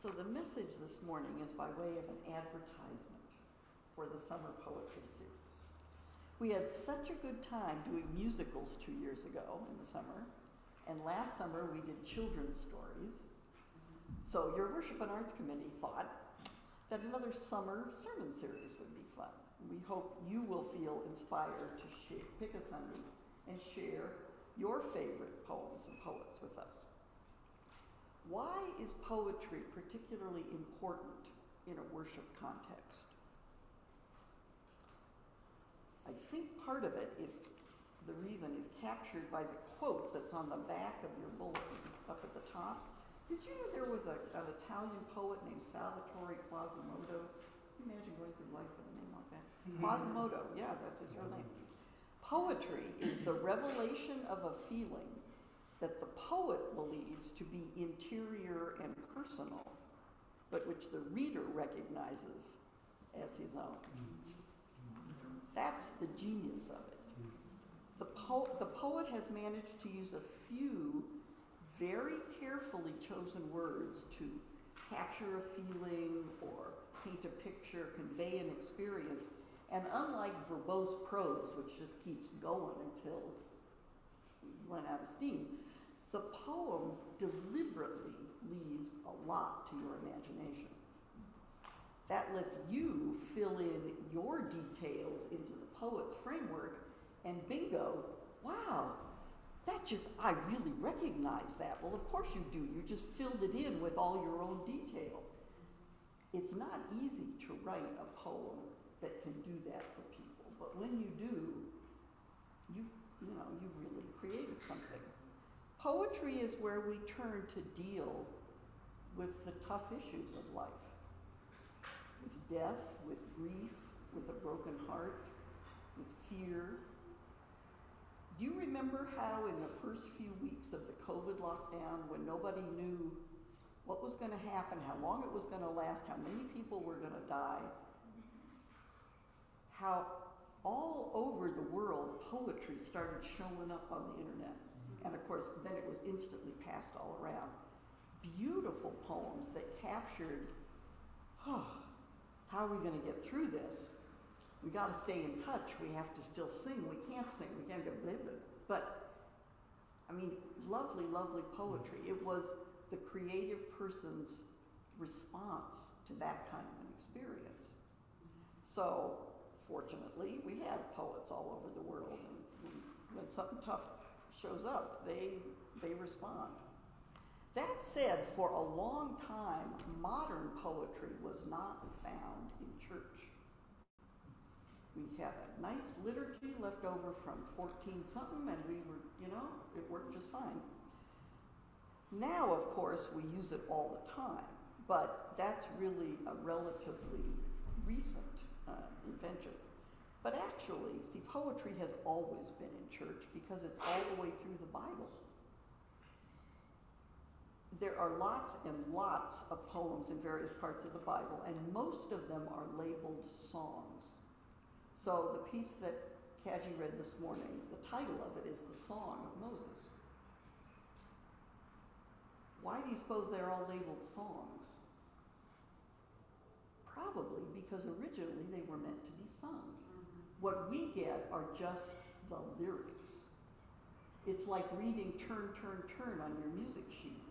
So the message this morning is by way of an advertisement for the Summer Poetry Series. We had such a good time doing musicals 2 years ago in the summer, and last summer we did children's stories. So your Worship and Arts Committee thought that another summer sermon series would be fun. We hope you will feel inspired to pick a Sunday and share your favorite poems and poets with us. Why is poetry particularly important in a worship context? I think part of it is, the reason is captured by the quote that's on the back of your bulletin up at the top. Did you know there was an Italian poet named Salvatore Quasimodo? Can you imagine going through life with a name like that? Quasimodo, yeah, that's his real name. Poetry is the revelation of a feeling that the poet believes to be interior and personal, but which the reader recognizes as his own. That's the genius of it. The poet has managed to use a few very carefully chosen words to capture a feeling or paint a picture, convey an experience, and unlike verbose prose, which just keeps going until we run out of steam, the poem deliberately leaves a lot to your imagination. That lets you fill in your details into the poet's framework, and bingo, wow, I really recognize that. Well, of course you do. You just filled it in with all your own details. It's not easy to write a poem that can do that for people, but when you do, you've really created something. Poetry is where we turn to deal with the tough issues of life, with death, with grief, with a broken heart, with fear. Do you remember how in the first few weeks of the COVID lockdown, when nobody knew what was going to happen, how long it was going to last, how many people were going to die, how all over the world poetry started showing up on the internet? And of course, then it was instantly passed all around. Beautiful poems that captured, how are we going to get through this? We got to stay in touch. We have to still sing. We can't sing. We can't go blah, blah. But, lovely, lovely poetry. It was the creative person's response to that kind of an experience. So, fortunately, we have poets all over the world, and when something tough shows up, they respond. That said, for a long time, modern poetry was not found in church. We had a nice liturgy left over from 14-something, and we were, it worked just fine. Now, of course, we use it all the time, but that's really a relatively recent invention. But actually, see, poetry has always been in church because it's all the way through the Bible. There are lots and lots of poems in various parts of the Bible, and most of them are labeled songs. So the piece that Kaji read this morning, the title of it is The Song of Moses. Why do you suppose they're all labeled songs? Probably because originally they were meant to be sung. What we get are just the lyrics. It's like reading turn, turn, turn on your music sheet.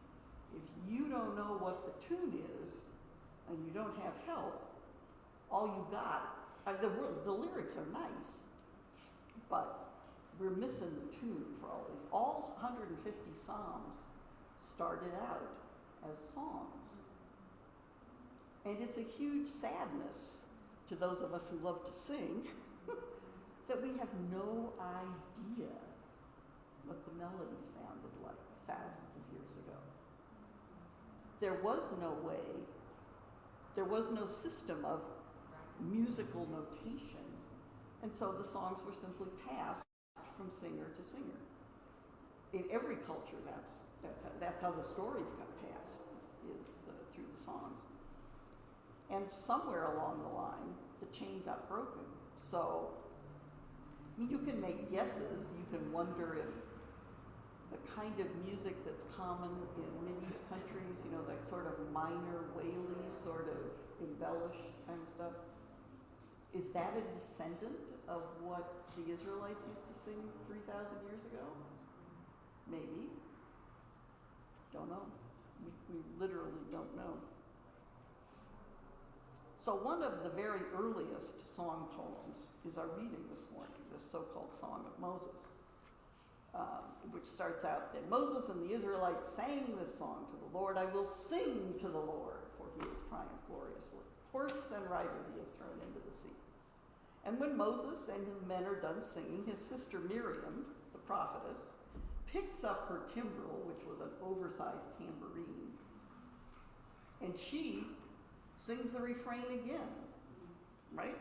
If you don't know what the tune is, and you don't have help, all you got, the lyrics are nice, but we're missing the tune for all these. All 150 Psalms started out as songs. And it's a huge sadness to those of us who love to sing that we have no idea what the melody sounded like thousands of years ago. There was no system of musical notation, and so the songs were simply passed from singer to singer. In every culture, that's how the stories got passed, through the songs. And somewhere along the line, the chain got broken. So, you can make guesses. You can wonder if the kind of music that's common in Mideast countries, that sort of minor, waily, sort of embellished kind of stuff. Is that a descendant of what the Israelites used to sing 3,000 years ago? Maybe. Don't know. We literally don't know. So one of the very earliest song poems is our reading this morning, this so-called Song of Moses, which starts out that Moses and the Israelites sang this song to the Lord. I will sing to the Lord, for he has triumphed gloriously. Horse and rider he has thrown into the sea. And when Moses and his men are done singing, his sister Miriam, the prophetess, picks up her timbrel, which was an oversized tambourine, and she sings the refrain again, right?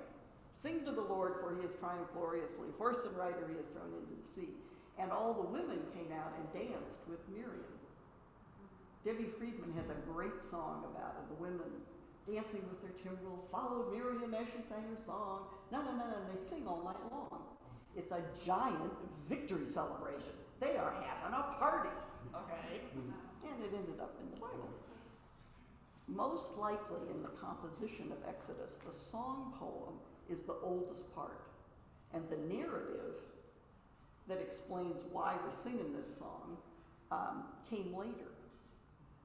Sing to the Lord, for he has triumphed gloriously. Horse and rider he has thrown into the sea. And all the women came out and danced with Miriam. Debbie Friedman has a great song about it. The women dancing with their timbrels followed Miriam as she sang her song. No, and they sing all night long. It's a giant victory celebration. They are having a party, okay? And it ended up in the Bible. Most likely in the composition of Exodus, the song poem is the oldest part. And the narrative that explains why we're singing this song came later.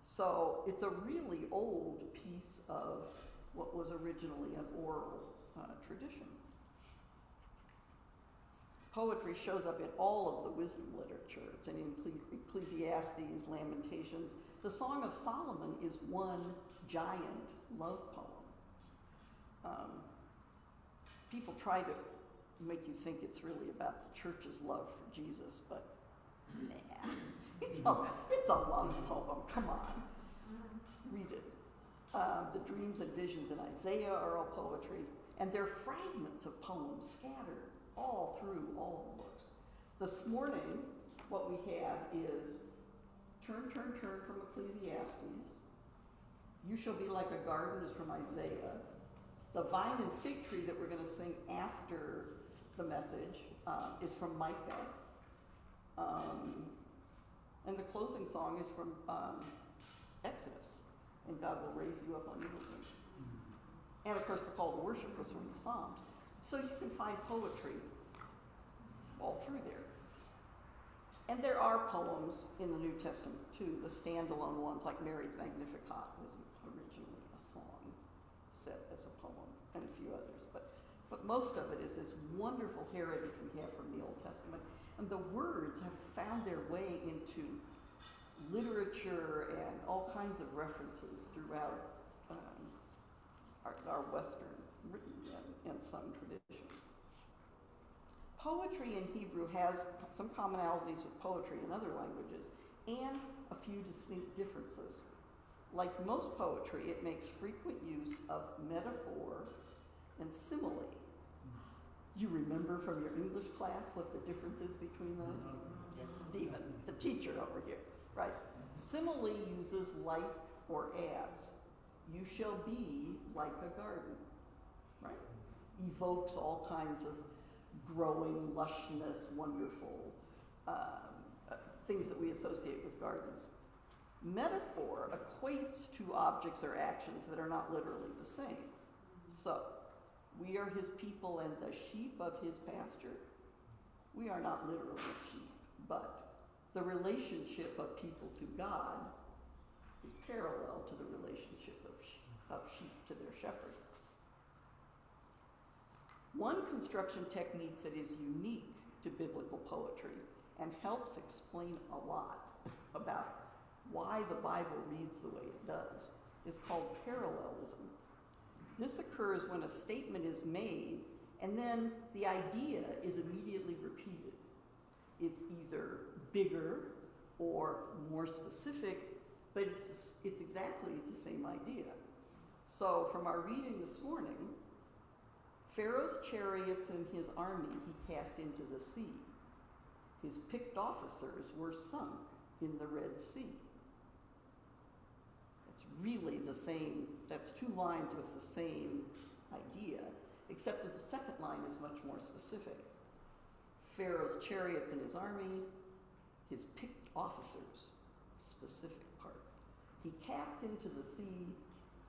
So it's a really old piece of what was originally an oral tradition. Poetry shows up in all of the wisdom literature. It's in Ecclesiastes, Lamentations. The Song of Solomon is one giant love poem. People try to make you think it's really about the church's love for Jesus, but nah, it's a love poem. Come on, read it. The dreams and visions in Isaiah are all poetry, and they're fragments of poems scattered all through all the books. This morning, what we have is turn from Ecclesiastes. You shall be like a garden is from Isaiah. The vine and fig tree that we're going to sing after the message is from Micah. And the closing song is from Exodus. And God will raise you up on eagle's wings. And of course, the call to worship was from the Psalms. So you can find poetry all through there. And there are poems in the New Testament too, the standalone ones like Mary's Magnificat was originally a song set as a poem, and a few others. But most of it is this wonderful heritage we have from the Old Testament. And the words have found their way into literature and all kinds of references throughout our Western written and sung tradition. Poetry in Hebrew has some commonalities with poetry in other languages and a few distinct differences. Like most poetry, it makes frequent use of metaphor and simile. You remember from your English class what the difference is between those? Yes. Stephen, the teacher over here, right? Simile uses like or as. You shall be like a garden, right? Evokes all kinds of growing, lushness, wonderful things that we associate with gardens. Metaphor equates to objects or actions that are not literally the same. So, we are his people and the sheep of his pasture. We are not literally sheep, but the relationship of people to God is parallel to the relationship of sheep to their shepherd. One construction technique that is unique to biblical poetry and helps explain a lot about why the Bible reads the way it does is called parallelism. This occurs when a statement is made and then the idea is immediately repeated. It's either bigger or more specific, but it's exactly the same idea. So from our reading this morning, Pharaoh's chariots and his army he cast into the sea. His picked officers were sunk in the Red Sea. It's really the same, that's two lines with the same idea, except that the second line is much more specific. Pharaoh's chariots and his army, his picked officers, specific part. be cast into the sea,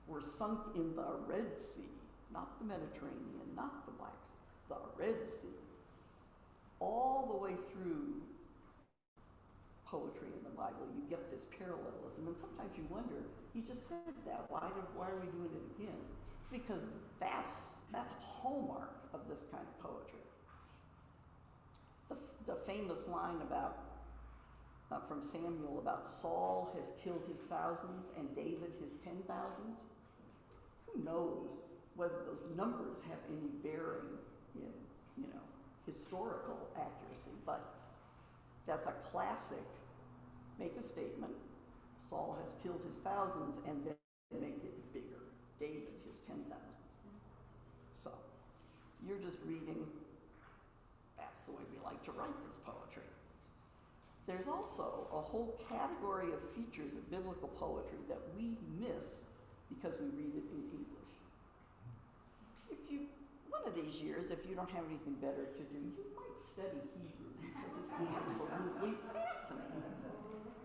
were sunk in the Red Sea, not the Mediterranean, not the Black Sea, the Red Sea. All the way through poetry in the Bible, you get this parallelism, and sometimes you wonder, he just said that, why are we doing it again? It's because that's a hallmark of this kind of poetry. The famous line about from Samuel about Saul has killed his thousands and David his 10,000s. Who knows whether those numbers have any bearing in, historical accuracy, but that's a classic. Make a statement, Saul has killed his thousands, and then make it bigger. David his 10,000s. So, you're just reading, that's the way we like to write this poetry. There's also a whole category of features of biblical poetry that we miss because we read it in English. One of these years, if you don't have anything better to do, you might study Hebrew because it's absolutely fascinating.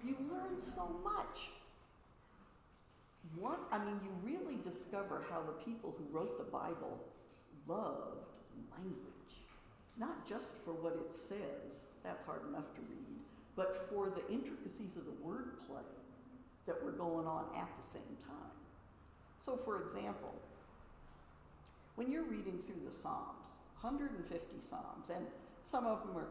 You learn so much. You really discover how the people who wrote the Bible loved language. Not just for what it says, that's hard enough to read, but for the intricacies of the wordplay that were going on at the same time. So for example, when you're reading through the Psalms, 150 Psalms, and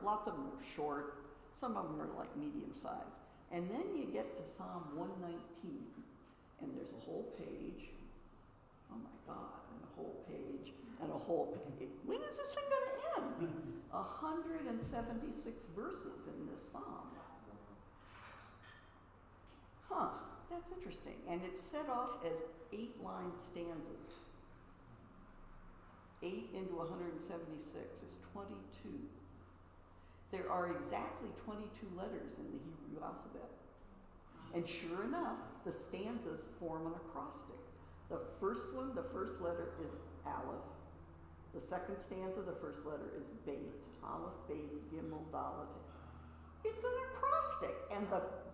lots of them are short, some of them are like medium sized, and then you get to Psalm 119, and there's a whole page, oh my God, and a whole page, and a whole page. When is this thing going to end? 176 verses in this Psalm. That's interesting. And it's set off as 8-line stanzas. 8 into 176 is 22. There are exactly 22 letters in the Hebrew alphabet. And sure enough, the stanzas form an acrostic. The first letter is Aleph. The second stanza, the first letter is Beit. Aleph, Beit, Gimel, Dalet. It's an acrostic. And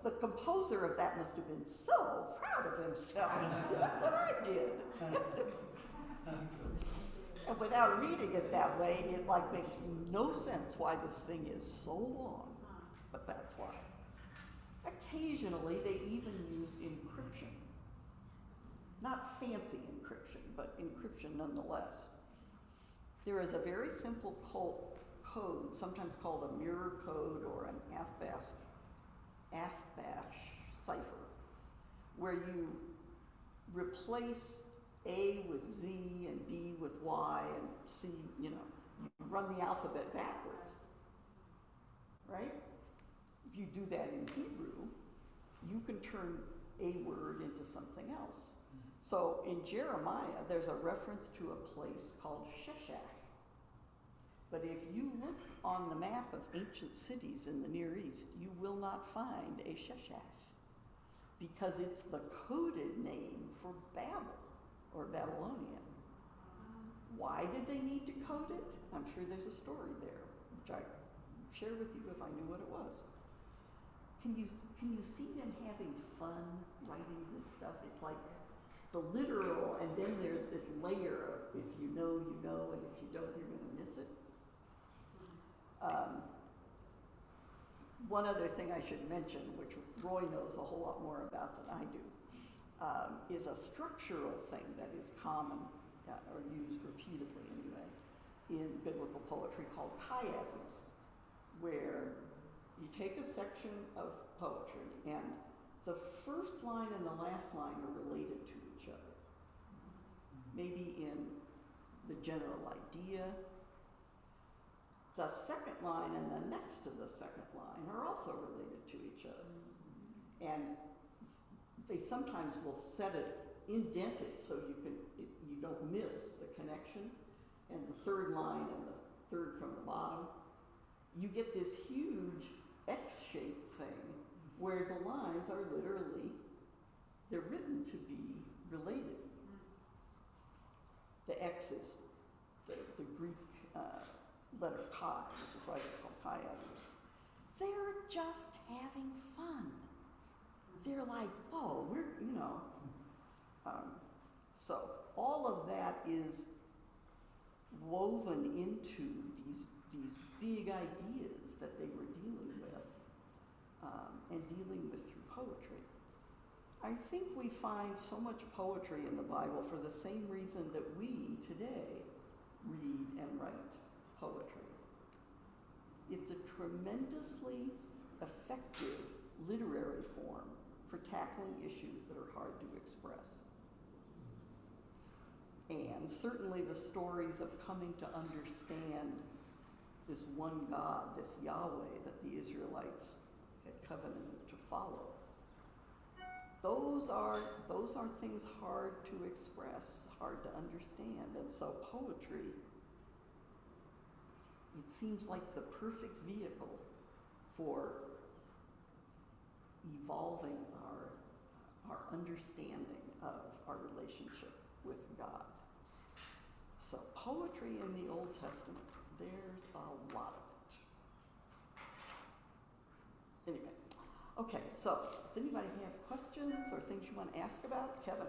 the composer of that must have been so proud of himself. Look what I did. And without reading it that way, it makes no sense why this thing is so long. But that's why. Occasionally, they even used encryption. Not fancy encryption, but encryption nonetheless. There is a very simple code, sometimes called a mirror code or an AFBASH cipher, where you replace A with Z and B with Y and C, you run the alphabet backwards, right? If you do that in Hebrew, you can turn a word into something else. So in Jeremiah, there's a reference to a place called Sheshach. But if you look on the map of ancient cities in the Near East, you will not find a Sheshach because it's the coded name for Babel or Babylonia. Why did they need to code it? I'm sure there's a story there, which I'd share with you if I knew what it was. Can you see them having fun writing this stuff? It's like the literal, and then there's this layer of if you know, and if you don't, you're going to miss it. One other thing I should mention, which Roy knows a whole lot more about than I do, is a structural thing that is common, or used repeatedly anyway, in biblical poetry called chiasms, where you take a section of poetry and the first line and the last line are related to each other. Maybe in the general idea. The second line and the next to the second line are also related to each other. And they sometimes will set it indented so you don't miss the connection. And the third line and the third from the bottom. You get this huge X-shaped thing where the lines are they're written to be related. The X is the Greek letter chi, which is why they're called chiasms. They're just having fun. they're like, whoa, so all of that is woven into these big ideas that they were dealing with, and dealing with through poetry. I think we find so much poetry in the Bible for the same reason that we today read and write poetry. It's a tremendously effective literary form for tackling issues that are hard to express. And certainly the stories of coming to understand this one God, this Yahweh that the Israelites had covenanted to follow. Those are things hard to express, hard to understand. And so poetry, it seems like the perfect vehicle for evolving our understanding of our relationship with God. So poetry in the Old Testament, there's a lot of it. Anyway, okay, so does anybody have questions or things you want to ask about? Kevin?